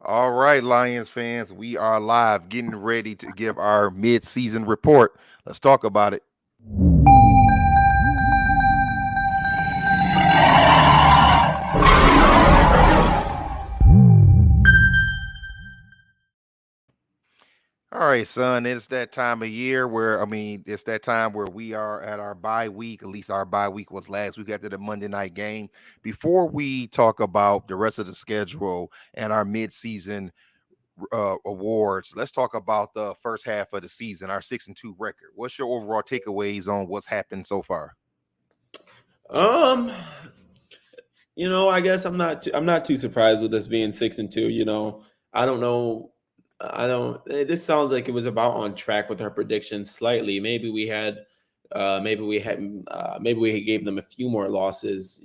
All right, Lions fans, we are live, getting ready to give our mid-season report. Let's talk about it. All right, son, it's that time of year where it's that time where we are at our bye week. At least our bye week was last week after the Monday night game. Before we talk about the rest of the schedule and our mid-season awards, let's talk about the first half of the season, our 6-2 record. What's your overall takeaways on what's happened so far? Um, I guess I'm not too surprised with us being 6-2. I don't know. I don't. This sounds like it was about on track with our predictions slightly. Maybe we gave them a few more losses.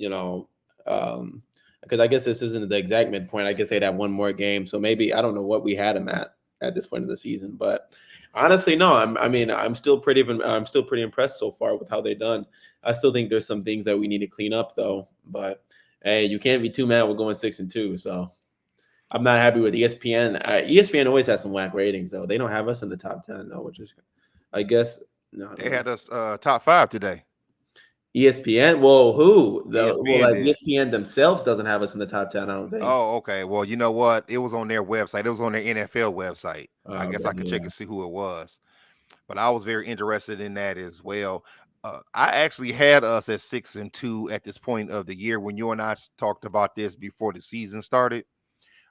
Um, because I guess this isn't the exact midpoint. I guess they'd have one more game, so maybe I don't know what we had them at this point of the season, but. Honestly, no. I'm still pretty impressed so far with how they done. I still think there's some things that we need to clean up though. But hey, you can't be too mad with going 6-2. So I'm not happy with ESPN. ESPN always has some whack ratings though. They don't have us in the top 10 though, which is, I guess, no, I They don't know. had us top five today. ESPN. Well, ESPN like did. ESPN themselves doesn't have us in the top 10. I don't think. Oh, okay. Well, you know what? It was on their website. It was on their NFL website. I guess Okay, I could check yeah. and see who it was. But I was very interested in that as well. I actually had us at 6-2 at this point of the year when you and I talked about this before the season started.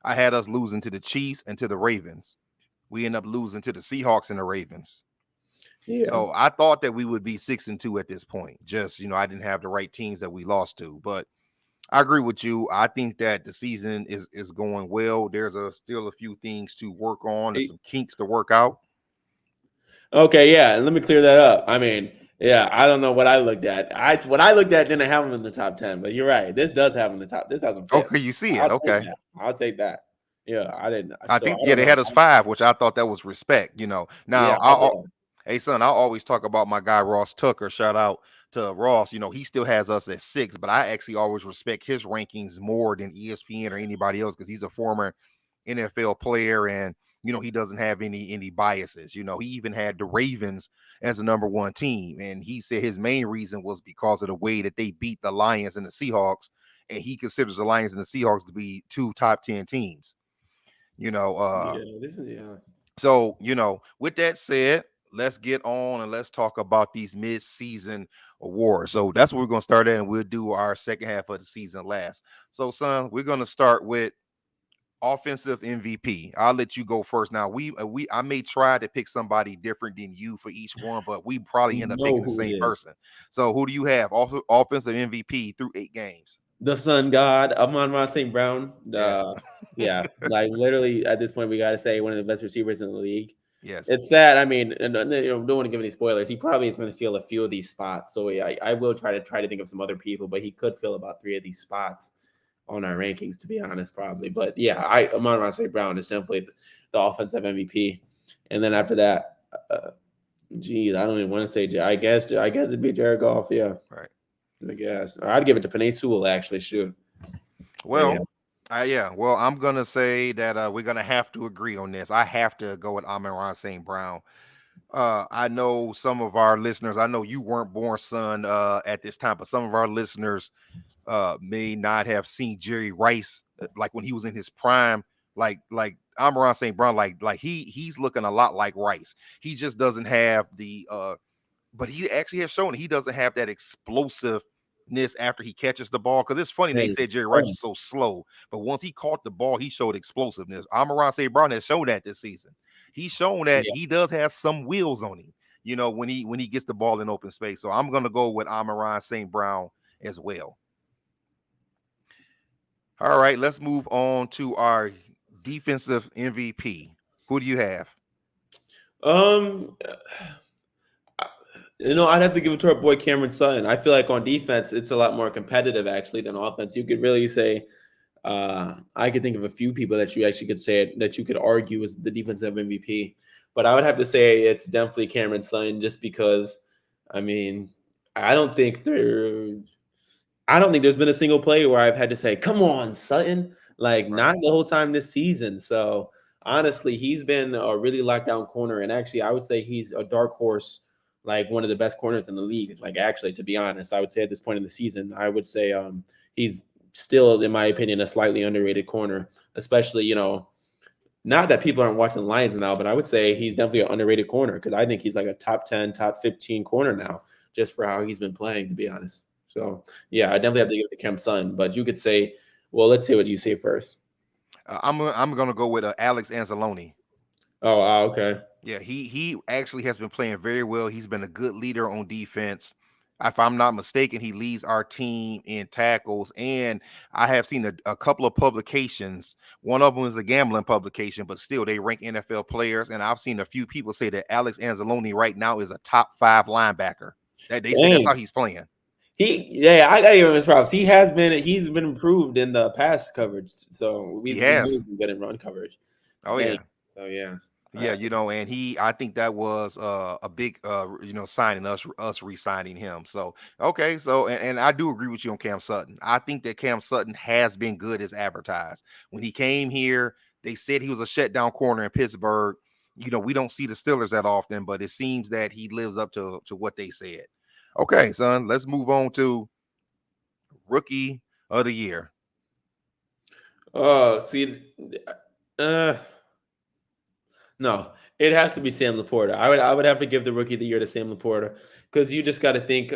I had us losing to the Chiefs and to the Ravens. We ended up losing to the Seahawks and the Ravens. Yeah. So I thought that we would be 6-2 at this point. Just, I didn't have the right teams that we lost to. But I agree with you. I think that the season is going well. There's still a few things to work on and some kinks to work out. Okay, yeah, and let me clear that up. I mean, yeah, I don't know what I looked at. What I looked at didn't have them in the top 10, but you're right. This does have them in the top. This has them fifth. Okay, you see it. I'll take Okay. that. I'll take that. Yeah, I didn't. I So think, I yeah, don't they know. had us five, which I thought that was respect. Yeah, Now hey son, I always talk about my guy Ross Tucker. Shout out to Ross. He still has us at six, but I actually always respect his rankings more than ESPN or anybody else because he's a former NFL player and he doesn't have any biases. He even had the Ravens as the number one team, and he said his main reason was because of the way that they beat the Lions and the Seahawks, and he considers the Lions and the Seahawks to be two top 10 teams. You know, uh, yeah. This is yeah. so, with that said, let's get on and let's talk about these mid-season awards. So that's where we're gonna start at, and we'll do our second half of the season last. So, son, we're gonna start with offensive MVP. I'll let you go first. Now, I may try to pick somebody different than you for each one, but we probably We end up know picking the who it same is. person. So, who do you have? Also, offensive MVP through 8 games. The Sun God, Amon-Ra St. Brown. Yeah. Yeah, like literally at this point, we got to say one of the best receivers in the league. Yes. It's sad. I mean, and don't want to give any spoilers. He probably is going to fill a few of these spots. So yeah, I will try to think of some other people, but he could fill about three of these spots on our rankings, to be honest, probably. But yeah, Amon-Ra St. Brown is definitely the offensive MVP. And then after that, uh, geez, I don't even want to say. I guess it'd be Jared Goff. Yeah, Right. I guess. Or I'd give it to Panay Sewell actually. Shoot. But yeah. Well, yeah. Well, I'm gonna say that we're gonna have to agree on this. I have to go with Amon St. Brown. I know some of our listeners. I know you weren't born, son, at this time, but some of our listeners may not have seen Jerry Rice like when he was in his prime. Like Amon St. Brown, like he's looking a lot like Rice. He just doesn't have the but he actually has shown he doesn't have that explosiveness after he catches the ball. Because it's funny they Hey, said Jerry Rice oh, was so slow, but once he caught the ball, he showed explosiveness. Amon St. Brown has shown that this season. He's shown that yeah. he does have some wheels on him. When he gets the ball in open space. So I'm gonna go with Amon St. Brown as well. All right, let's move on to our defensive MVP. Who do you have? Um, I'd have to give it to our boy Cameron Sutton. I feel like on defense, it's a lot more competitive actually than offense. You could really say, I could think of a few people that you actually could say that you could argue is the defensive MVP, but I would have to say it's definitely Cameron Sutton just because, I mean, I don't think there, I don't think there's been a single play where I've had to say, "Come on, Sutton." like Right. not the whole time this season. So honestly, he's been a really lockdown corner, and actually, I would say he's a dark horse, like one of the best corners in the league. Like actually, to be honest, I would say at this point in the season, I would say he's still, in my opinion, a slightly underrated corner, especially not that people aren't watching the Lions now, but I would say he's definitely an underrated corner because I think he's like a top 10, top 15 corner now, just for how he's been playing, to be honest. So, yeah, I definitely have Okay. to give it to Cam Sutton. But you could say, well, let's see what you say first. I'm gonna go with Alex Anzalone. Oh, okay. Yeah, he actually has been playing very well. He's been a good leader on defense. If I'm not mistaken, he leads our team in tackles. And I have seen a couple of publications. One of them is a gambling publication, but still they rank NFL players. And I've seen a few people say that Alex Anzalone right now is a top five linebacker. That they said that's how Dang. he's playing. Yeah, I gotta give him his props. He's been improved in the pass coverage. So He we has. knew he good in run coverage. Oh Dang. yeah. So yeah. Yeah, and I think that was a big signing us re-signing him. So okay, so and I do agree with you on Cam Sutton. I think that Cam Sutton has been good as advertised. When he came here, they said he was a shutdown corner in Pittsburgh. We don't see the Steelers that often, but it seems that he lives up to what they said. Okay, son, let's move on to rookie of the year. See, uh, no, it has to be Sam Laporta. I would have to give the rookie of the year to Sam Laporta because you just got to think.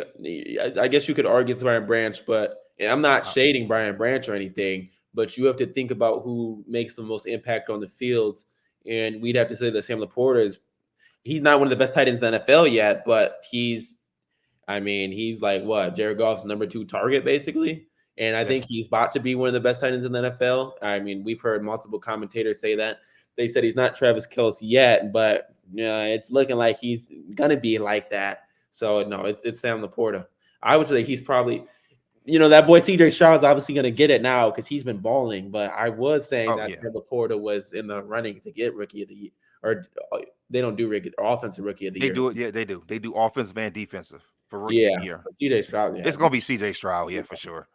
I guess you could argue it's Brian Branch, but and I'm not Uh, shading Brian Branch or anything, but you have to think about who makes the most impact on the fields, and we'd have to say that Sam Laporta is. He's not one of the best tight ends in the NFL yet, but I mean, he's like what Jared Goff's number two target basically, and I think yes. he's about to be one of the best tight ends in the NFL. I mean, we've heard multiple commentators say that. They said he's not Travis Kelce yet, but it's looking like he's gonna be like that. So no, it's Sam Laporta. I would say he's probably, that boy CJ Stroud's obviously gonna get it now because he's been balling. But I was saying Oh that yeah. Sam Laporta was in the running to get rookie of the year, or they don't do offensive rookie of the They year. do it. Yeah, they do. They do offensive and defensive for rookie of Yeah, the year. but CJ Stroud, yeah, It's gonna be CJ Stroud, yeah, for sure.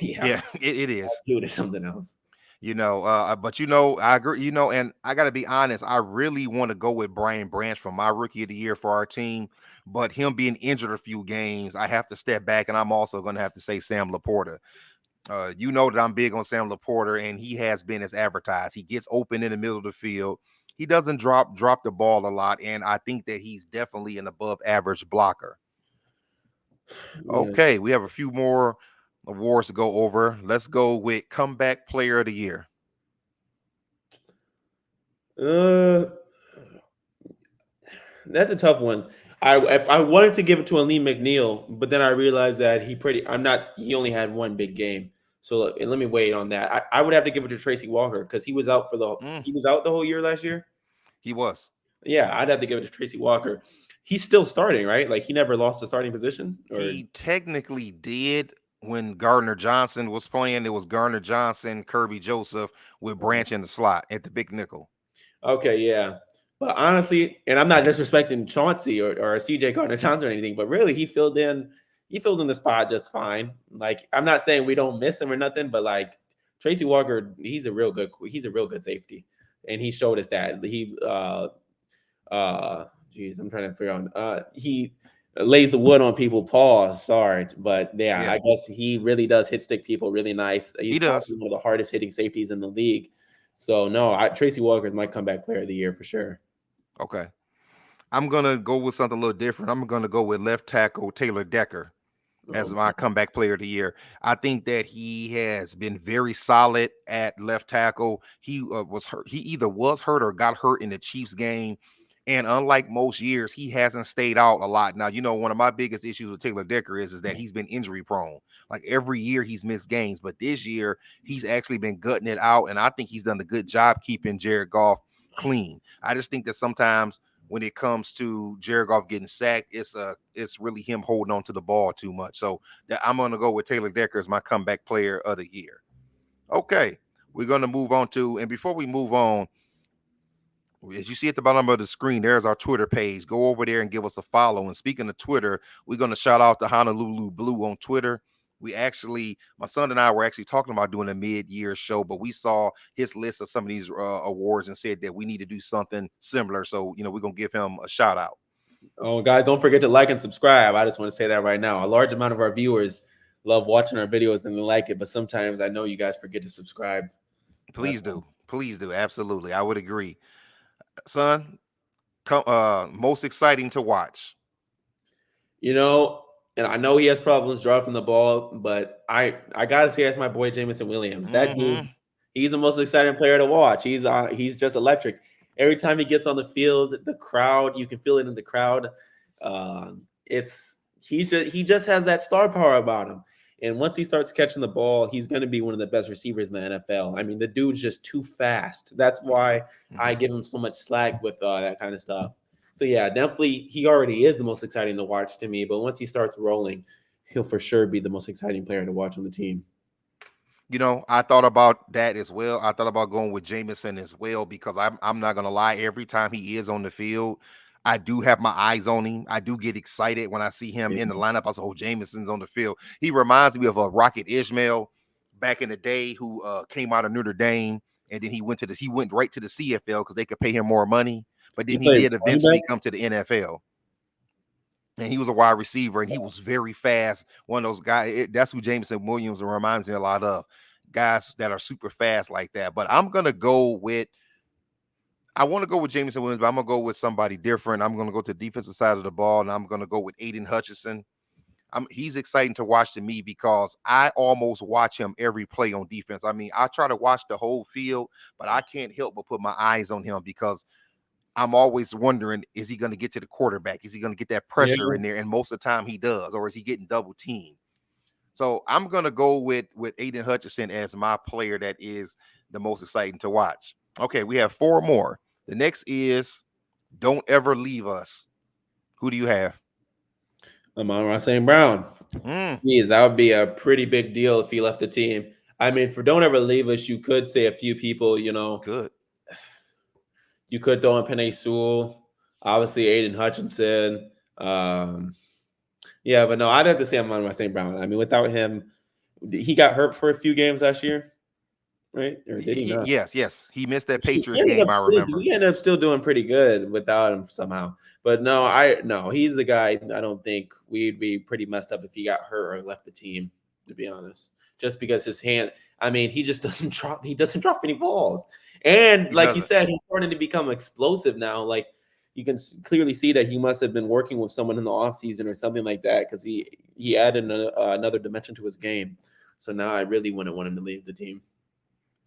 yeah, Yeah, it is. dude is something else. But I agree, and I gotta be honest, I really want to go with Brian Branch for my rookie of the year for our team. But him being injured a few games, I have to step back, and I'm also gonna have to say Sam Laporta. You know that I'm big on Sam Laporta, and he has been as advertised. He gets open in the middle of the field. He doesn't drop the ball a lot, and I think that he's definitely an above average blocker. Yeah. Okay, we have a few more awards to go over. Let's go with comeback player of the year. Uh, that's a tough one. I wanted to give it to Aleem McNeil, but then I realized that he only had one big game. So let me wait on that. I would have to give it to Tracy Walker because Mm, he was out the whole year last year. he was. Yeah, I'd have to give it to Tracy Walker. He's still starting, right? Like he never lost a starting position, or He technically did when Gardner Johnson was playing. It was Gardner Johnson, Kirby Joseph with Branch in the slot at the big nickel. okay, yeah. But honestly, and I'm not disrespecting Chauncey or CJ Gardner Johnson or anything, but really he filled in the spot just fine. Like I'm not saying we don't miss him or nothing, but like Tracy Walker, he's a real good safety. And he showed us that. Geez, I'm trying to figure out he lays the wood on people. Pause. Sorry. But yeah, Yeah, I guess he really does hit stick people really nice. He's he does. probably one of the hardest hitting safeties in the league. So no, Tracy Walker is my comeback player of the year for sure. Okay. I'm gonna go with something a little different. I'm gonna go with left tackle Taylor Decker as my Okay. comeback player of the year. I think that he has been very solid at left tackle. He was hurt. He either was hurt or got hurt in the Chiefs game. And unlike most years, he hasn't stayed out a lot. Now, one of my biggest issues with Taylor Decker is that he's been injury prone. Like every year he's missed games, but this year he's actually been gutting it out. And I think he's done a good job keeping Jared Goff clean. I just think that sometimes when it comes to Jared Goff getting sacked, it's really him holding on to the ball too much. So I'm gonna go with Taylor Decker as my comeback player of the year. Okay, we're gonna move on to, and before we move on, as you see at the bottom of the screen, there's our Twitter page. Go over there and give us a follow. And speaking of Twitter, we're gonna shout out to Honolulu Blue on Twitter. We actually, my son and I were actually talking about doing a mid-year show, but we saw his list of some of these awards and said that we need to do something similar. So, we're gonna give him a shout out. Oh, guys, don't forget to like and subscribe. I just want to say that right now. A large amount of our viewers love watching our videos and they like it, but sometimes I know you guys forget to subscribe. That's all. Please do. Absolutely, I would agree, son. Most exciting to watch. You know, and I know he has problems dropping the ball, but I gotta say that's my boy Jameson Williams. That dude, Hmm. he's the most exciting player to watch. He's just electric. Every time he gets on the field, the crowd, you can feel it in the crowd. It's he just has that star power about him. And once he starts catching the ball, he's going to be one of the best receivers in the NFL. I mean, the dude's just too fast. That's why I Hmm. give him so much slack with that kind of stuff. So yeah, definitely he already is the most exciting to watch to me. But once he starts rolling, he'll for sure be the most exciting player to watch on the team. I thought about that as well. I thought about going with Jameson as well because I'm not gonna lie. Every time he is on the field, I do have my eyes on him. I do get excited when I see him in the lineup. I say, "Oh, Jameson's on the field." He reminds me of a Rocket Ishmael back in the day who came out of Notre Dame, and then he went right to the CFL because they could pay him more money. But He then he played did running back. eventually come to the NFL, and he was a wide receiver, and he was very fast. One of those guys. That's who Jameson Williams reminds me a lot of, guys that are super fast like that. But I'm gonna go with. I want to go with Jameson Williams, but I'm gonna go with somebody different. I'm gonna go to the defensive side of the ball, and I'm gonna go with Aiden Hutchinson. He's exciting to watch to me because I almost watch him every play on defense. I mean, I try to watch the whole field, but I can't help but put my eyes on him because I'm always wondering, is he going to get to the quarterback? Is he going to get that Yeah, pressure in there? And most of the time he does, or is he getting double teamed? So I'm gonna go with Aiden Hutchinson as my player that is the most exciting to watch. Okay, we have four more. The next is Don't Ever Leave Us. Who do you have? Amon-Ra St. Brown. Mm, Geez, that would be a pretty big deal if he left the team. I mean, for Don't Ever Leave Us, you could say a few people, good. you could throw in Penny Sewell, obviously Aiden Hutchinson. Um, yeah, but no, I'd have to say I'm on St. Brown. I mean, without him, he got hurt for a few games last year, right? Or did he not? Yes, yes. He missed that He Patriots ended game. up I still remember. he ended up still doing pretty good without him somehow. But no, he's the guy. I don't think we'd be pretty messed up if he got hurt or left the team. To be honest, just because his hand, I mean, he just doesn't drop. He doesn't drop any balls, and He like you doesn't. said, he's starting to become explosive now. Like you can clearly see that he must have been working with someone in the offseason or something like that because he added another dimension to his game. So now I really wouldn't want him to leave the team.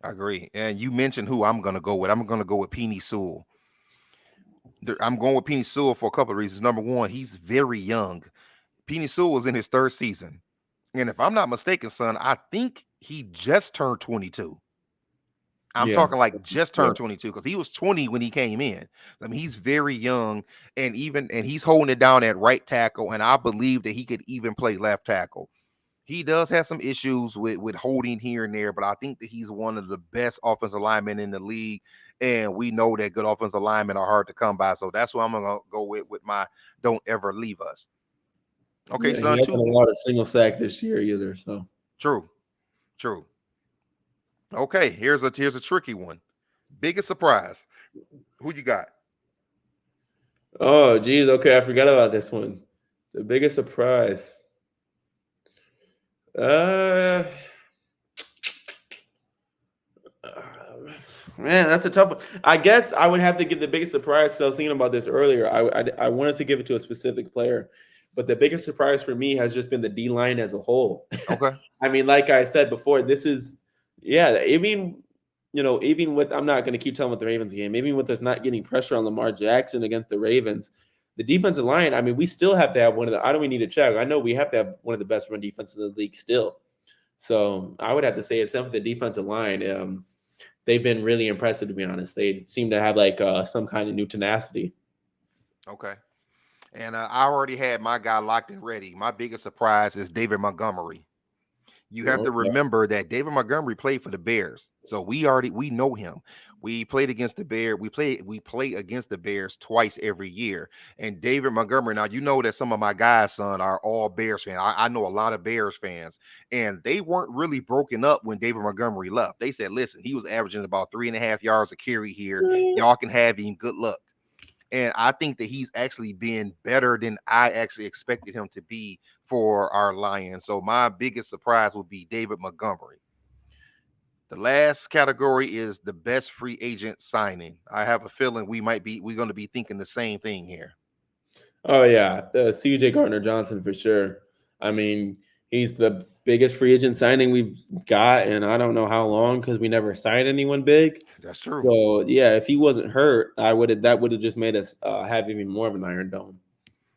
I agree. And you mentioned who I'm gonna go with. I'm gonna go with Penny Sewell. I'm going with Penny Sewell for a couple of reasons. Number one, he's very young. Penny Sewell was in his third season. And if I'm not mistaken, son, I think he just turned 22. I'm Yeah, talking like just yeah, turned 22 because he was 20 when he came in. I mean, he's very young, and he's holding it down at right tackle. And I believe that he could even play left tackle. He does have some issues with holding here and there, but I think that he's one of the best offensive linemen in the league. And we know that good offensive linemen are hard to come by. So that's what I'm gonna go with my Don't Ever Leave Us. Okay, yeah. He son, hasn't two. allowed a single sack this year either. So. True, true. Okay, here's a tricky one. Biggest surprise. Who you got? Oh, geez. Okay, I forgot about this one. The biggest surprise. Uh, uh, man, that's a tough one. I guess I would have to give the biggest surprise. So I was thinking about this earlier. I wanted to give it to a specific player, but the biggest surprise for me has just been the D line as a whole. Okay. I mean, like I said before, this is yeah. Even with I'm not going to keep telling with the Ravens game. Even with us not getting pressure on Lamar Jackson against the Ravens, the defensive line. I mean, we still have to have one of the. I don't. We need to check. I know we have to have one of the best run defenses in the league still. So I would have to say, except for the defensive line, they've been really impressive to be honest. They seem to have like some kind of new tenacity. Okay. And I already had my guy locked and ready. My biggest surprise is David Montgomery. You have to Okay. remember that David Montgomery played for the Bears, so we know him. We played against the Bear. We play against the Bears twice every year. And David Montgomery. Now you know that some of my guys, son, are all Bears fans. I know a lot of Bears fans, and they weren't really broken up when David Montgomery left. They said, "Listen, he was averaging about 3.5 yards a carry here. Y'all can have him. Good luck." And I think that he's actually been better than I actually expected him to be for our Lions. So my biggest surprise would be David Montgomery. The last category is the best free agent signing. I have a feeling we're going to be thinking the same thing here. Oh yeah, the CJ Gardner Johnson for sure. I mean, he's the biggest free agent signing we've got, and I don't know how long because we never signed anyone big. That's true. So yeah, if he wasn't hurt, I would have that would have just made us have even more of an Iron Dome.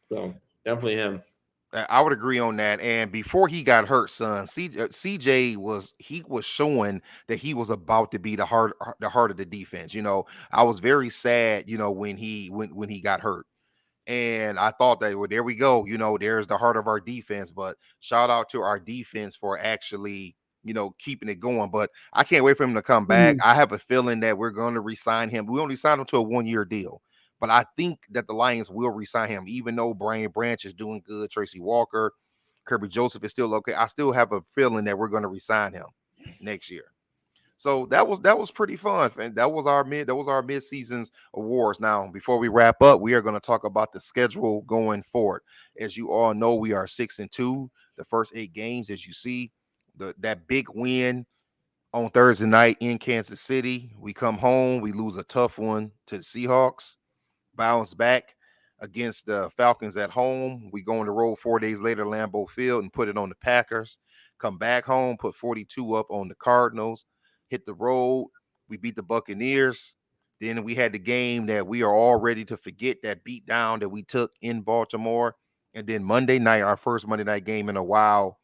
So definitely him. I would agree on that. And before he got hurt, son, CJ was showing that he was about to be the heart of the defense. I was very sad, when he got hurt. And I thought that, well, there we go. There's the heart of our defense. But shout out to our defense for actually, keeping it going. But I can't wait for him to come back. Mhm. I have a feeling that we're going to resign him. We only signed him to a 1 year deal. But I think that the Lions will resign him, even though Brian Branch is doing good. Tracy Walker, Kirby Joseph is still okay. I still have a feeling that we're going to resign him next year. So that was pretty fun, and that was our mid seasons awards. Now, before we wrap up, we are going to talk about the schedule going forward. As you all know, we are 6-2. The first 8 games, as you see, that big win on Thursday night in Kansas City. We come home, we lose a tough one to the Seahawks, bounce back against the Falcons at home. We go on the road 4 days later, Lambeau Field, and put it on the Packers. Come back home, put 42 up on the Cardinals, hit the road. We beat the Buccaneers. Then we had the game that we are all ready to forget, that beat down that we took in Baltimore. And then Monday night, our first Monday night game in a while,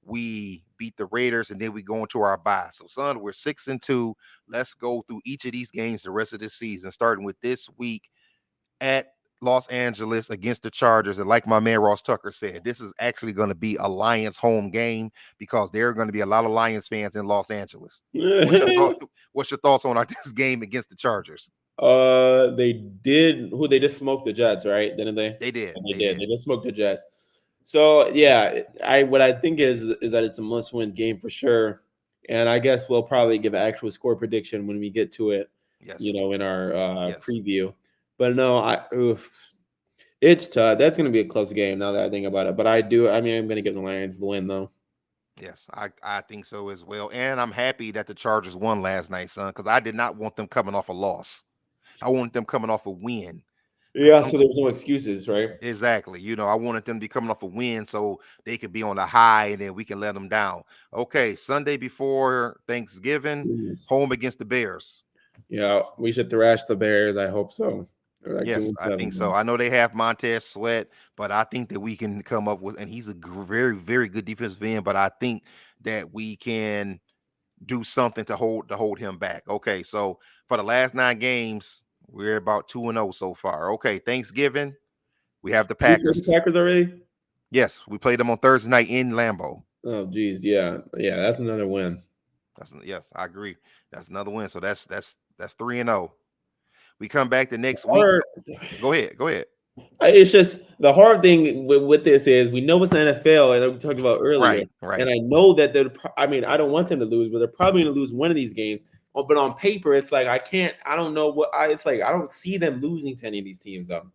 we beat the Raiders, and then we go into our bye. So, son, we're 6-2. Let's go through each of these games the rest of the season, starting with this week at Los Angeles against the Chargers. And like my man Ross Tucker said, this is actually going to be a Lions home game because there are going to be a lot of Lions fans in Los Angeles. What's your thought? What's your thoughts on this game against the Chargers? They did. Who they just smoked the Jets, right? Didn't they? They did. Yeah, they They did. did. They just smoked the Jets. So yeah, I what I think is that it's a must-win game for sure, and I guess we'll probably give an actual score prediction when we get to it, Yes. in our Yes. preview. But no, it's tough. That's going to be a close game now that I think about it. But I do. I mean, I'm going to give the Lions the win though. Yes. I think so as well. And I'm happy that the Chargers won last night, son, because I did not want them coming off a loss. I wanted them coming off a win. Because Yeah. So there's no excuses, right? exactly. I wanted them to be coming off a win so they could be on the high and then we can let them down. Okay, Sunday before Thanksgiving, Goodness. home against the Bears. Yeah, we should thrash the Bears. I hope so. They're like two Yes, and I think seven so. now. I know they have Montez Sweat, but I think that we can come up with, and he's a very, very good defensive end. But I think that we can do something to hold him back. Okay, so for the last 9 games, we're about 2-0 so far. Okay, Thanksgiving, we have the We played the Packers. Packers already. Yes, we played them on Thursday night in Lambeau. Oh, geez, yeah, yeah, that's another win. Yes, I agree. That's another win. So that's 3-0. We come back the next week. Hard. Go ahead. Go ahead. It's just the hard thing with this is we know it's the NFL, and we talked about earlier. Right, And right. I know that they're. I mean, I don't want them to lose, but they're probably going to lose one of these games. But on paper, it's like I can't. I don't know what. It's like I don't see them losing to any of these teams though.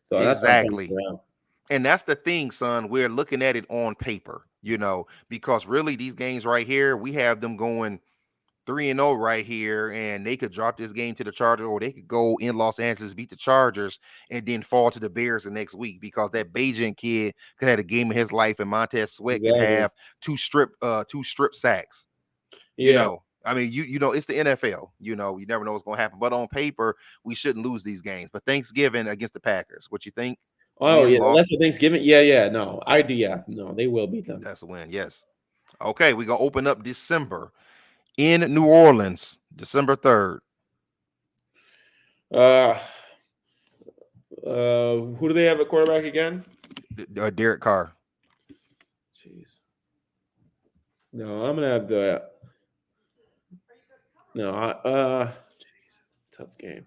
So that's what I'm trying to Exactly. figure out. And that's the thing, son. We're looking at it on paper, because really these games right here, we have them going 3-0 right here, and they could drop this game to the Chargers, or they could go in Los Angeles, beat the Chargers, and then fall to the Bears the next week because that Bajan kid could have a game of his life, and Montez Sweat could Exactly. have two strip sacks. Yeah. I mean, it's the NFL. You never know what's going to happen. But on paper, we shouldn't lose these games. But Thanksgiving against the Packers, what you think? Oh Win, yeah, that's loss? for Thanksgiving. Yeah, yeah. No, I do. Yeah, no, they will beat them. That's a win. Yes. Okay, we're gonna open up December in New Orleans, December 3rd. Uh, who do they have at quarterback again? Derek Carr. Jeez. No, I'm gonna have the no. tough game.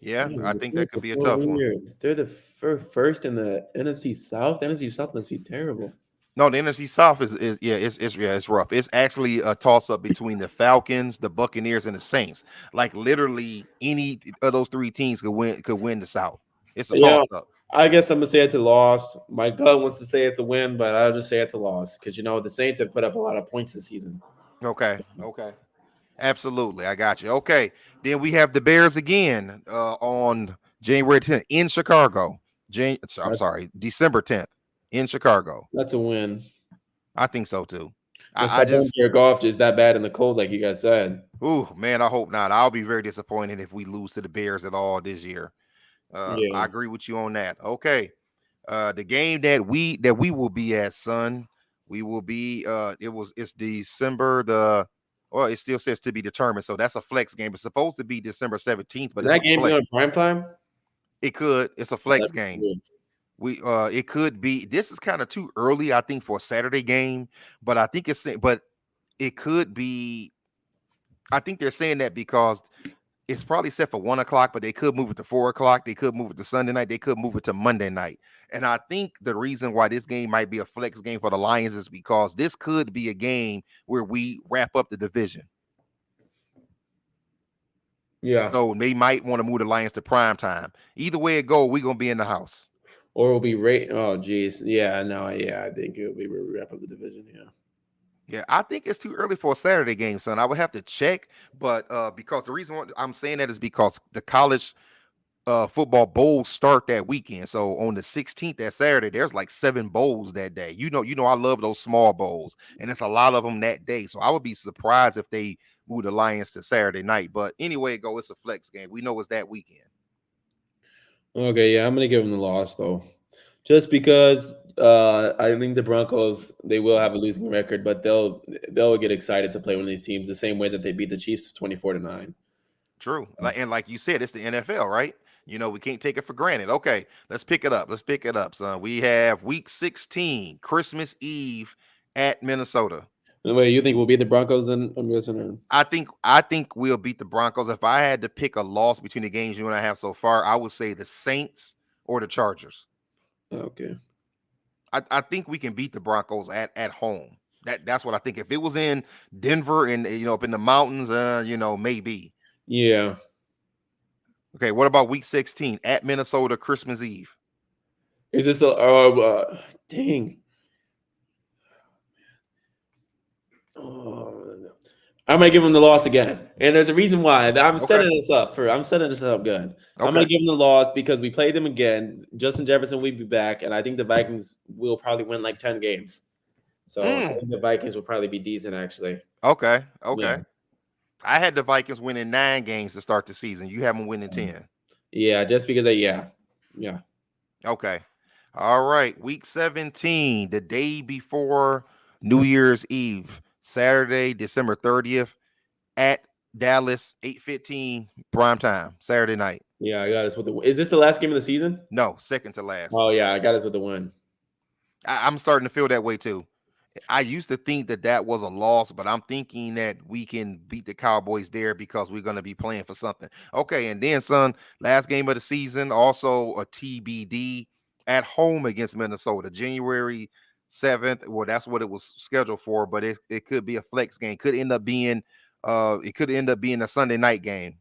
Yeah, Man, I the think that Saints could are be a so tough one. weird. They're the first in the NFC South. NFC South must be terrible. No, the NFC South is yeah, it's rough. It's actually a toss up between the Falcons, the Buccaneers, and the Saints. Like literally any of those three teams could win the South. It's a Yeah, toss up. I guess I'm gonna say it's a loss. My gut wants to say it's a win, but I'll just say it's a loss because the Saints have put up a lot of points this season. Okay, okay, absolutely, I got you. Okay, then we have the Bears again on January 10th in Chicago. I'm That's sorry, December 10th in Chicago. that's a win. I think so too. Just I that home just Jared Goff is that bad in the cold, like you guys said. ooh man, I hope not. I'll be very disappointed if we lose to the Bears at all this year. I Yeah, agree with you on that. Okay. The game that we will be at, son, we will be it's December the well, it still says to be determined. So that's a flex game. It's supposed to be December 17th, but can it's that a game be flex. on prime time? It's a Oh, flex that'd game. be It could be this is kind of too early, I think, for a Saturday game, but I think but it could be I think they're saying that because it's probably set for 1 o'clock, but they could move it to 4 o'clock. They could move it to Sunday night. They could move it to Monday night. And I think the reason why this game might be a flex game for the Lions is because this could be a game where we wrap up the division. yeah. So they might want to move the Lions to prime time. Either way it go, we're gonna be in the house. Or it'll be rate. Oh, geez. Yeah, no, yeah. I think it'll be where we wrap up the division. Yeah. Yeah, I think it's too early for a Saturday game, son. I would have to check, but because the reason why I'm saying that is because the college football bowls start that weekend. So on the 16th, that Saturday, there's like 7 bowls that day. I love those small bowls, and it's a lot of them that day. So I would be surprised if they move the Lions to Saturday night. But anyway, it's a flex game. We know it's that weekend. Okay, yeah, I'm gonna give them the loss though, just because I think the Broncos they will have a losing record, but they'll get excited to play one of these teams the same way that they beat the Chiefs 24-9. True. Like you said, it's the NFL, right? We can't take it for granted. Okay, let's pick it up. Let's pick it up, son. We have week 16, Christmas Eve at Minnesota. Wait, you think we'll beat the Broncos? Then I'm guessing. I think we'll beat the Broncos. If I had to pick a loss between the games you and I have so far, I would say the Saints or the Chargers. Okay. I think we can beat the Broncos at home. That's what I think. If it was in Denver and up in the mountains, maybe. Yeah. Okay, what about week 16 at Minnesota Christmas Eve? Is this a? Dang. Oh, I'm gonna give them the loss again, and there's a reason why. Okay. I'm setting this up good. I'm gonna Okay. give them the loss because we played them again. Justin Jefferson will be back, and I think the Vikings will probably win like 10 games. So I Mm, think the Vikings will probably be decent, actually. okay. Yeah, Okay. I had the Vikings winning 9 games to start the season. You have them winning um, 10. yeah, just because yeah. Okay. All right. Week 17, the day before New Year's Eve, Saturday, December 30th at Dallas, 8:15 prime time, Saturday night. Yeah, I got us with the. Is this the last game of the season? No, second to last. Oh yeah, I got us with the win. I'm starting to feel that way too. I used to think that was a loss, but I'm thinking that we can beat the Cowboys there because we're going to be playing for something. Okay, and then, son, last game of the season, also a TBD at home against Minnesota, January 7th. Well, that's what it was scheduled for, but it could be a flex game. It could end up being a Sunday night game.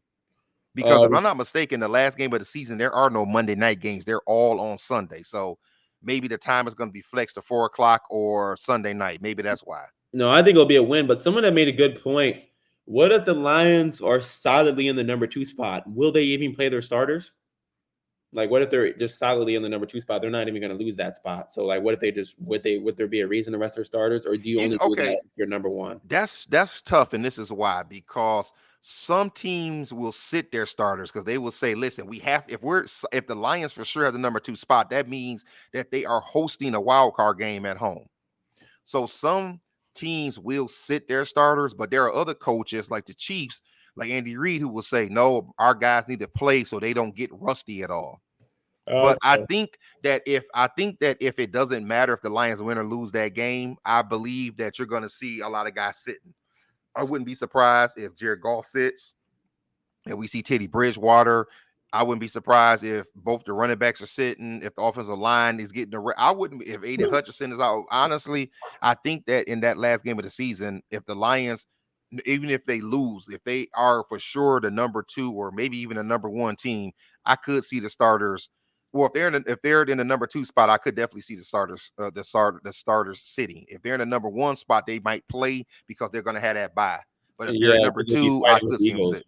Because Uh, if I'm not mistaken, the last game of the season, there are no Monday night games. They're all on Sunday. So maybe the time is going to be flexed to 4 o'clock or Sunday night. Maybe that's why. no, I think it'll be a win. But someone that made a good point. What if the Lions are solidly in the number 2 spot? Will they even play their starters? Like, what if they're just solidly in the number 2 spot? They're not even going to lose that spot. So, like, what if they just would there be a reason to rest their starters, or do you only do Okay, that if you're number one? that's tough, and this is why because some teams will sit their starters because they will say, "Listen, we have if the Lions for sure have the number 2 spot, that means that they are hosting a wild card game at home." So some teams will sit their starters, but there are other coaches like the Chiefs, like Andy Reid, who will say, "No, our guys need to play so they don't get rusty at all." But I Okay. think that if it doesn't matter if the Lions win or lose that game, I believe that you're going to see a lot of guys sitting. I wouldn't be surprised if Jared Goff sits. and we see Teddy Bridgewater. I wouldn't be surprised if both the running backs are sitting, if the offensive line is getting the. I wouldn't if Aiden Hutchinson is out. Honestly, I think that in that last game of the season, if the Lions, even if they lose, if they are for sure the number two or maybe even the number one team, I could see the starters. Well, if they're in the number two spot, I could definitely see the starters sitting. If they're in the number one spot, they might play because they're going to have that bye. But if they're Yeah, number because they'll be two, I fighting with could the see them Eagles.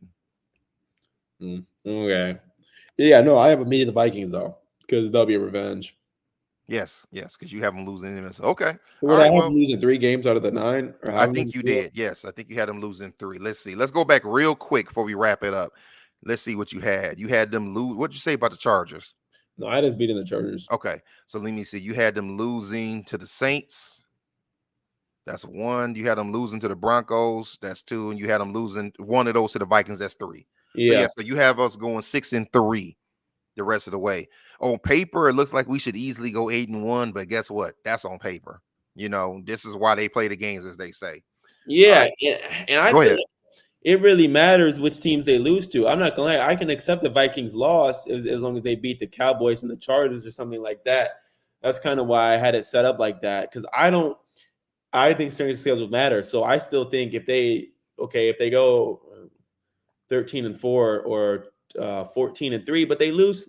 sitting. Okay. Yeah, no, I have a meeting the Vikings though, because they'll be a revenge. Yes, yes, because you have them losing in this. Okay. All Would I right. have them Well, losing 3 games out of the 9, or I have them think losing you 4? did. Yes, I think you had them losing three. Let's see. Let's go back real quick before we wrap it up. Let's see what you had. You had them lose. What'd you say about the Chargers? No, I just beating the Chargers. Okay. So let me see. You had them losing to the Saints. That's one. You had them losing to the Broncos. That's two. And you had them losing one of those to the Vikings. That's three. So Yeah, yeah, so you have us going 6-3 the rest of the way. On paper, it looks like we should easily go 8-1, but guess what? That's on paper. This is why they play the games, as they say. All yeah, right, and I go feel ahead. like it really matters which teams they lose to. I'm not gonna lie, I can accept the Vikings loss as long as they beat the Cowboys and the Chargers or something like that. That's kind of why I had it set up like that, because I think strength of schedules matter. So I still think if they go 13-4 or 14-3, but they lose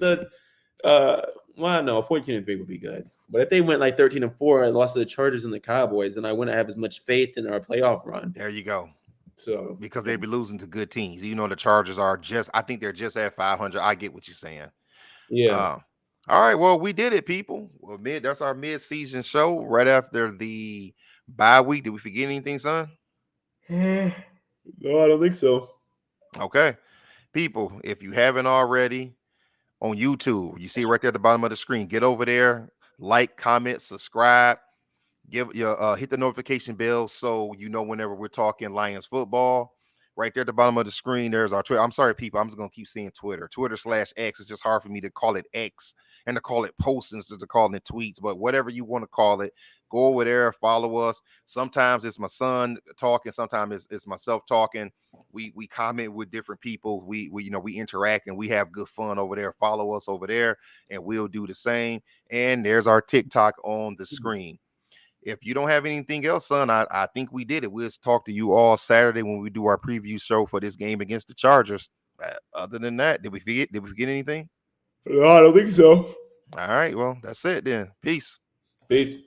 uh well, no, 14-3 would be good. But if they went like 13-4 and lost to the Chargers and the Cowboys, then I wouldn't have as much faith in our playoff run. There you go. So Because they'd be losing to good teams. Even though the Chargers are I think they're just at 500. I get what you're saying. yeah. Uh, all right. Well, we did it, people. Well, that's our mid-season show right after the bye week. Did we forget anything, son? No, I don't think so. Okay. People, if you haven't already, on YouTube, you see right there at the bottom of the screen, get over there, like, comment, subscribe. Give your hit the notification bell so you know whenever we're talking Lions football. Right there at the bottom of the screen, there's our Twitter. I'm sorry, people. I'm just gonna keep saying Twitter. Twitter/X. It's just hard for me to call it X and to call it posts instead of calling it tweets. But whatever you want to call it, go over there, follow us. Sometimes it's my son talking, sometimes it's myself talking. We comment with different people. We interact and we have good fun over there. Follow us over there, and we'll do the same. And there's our TikTok on the screen. If you don't have anything else, son, I think we did it. We'll talk to you all Saturday when we do our preview show for this game against the Chargers. Other than that, did we forget? Did we forget anything? No, I don't think so. All right, well, that's it then. Peace. Peace.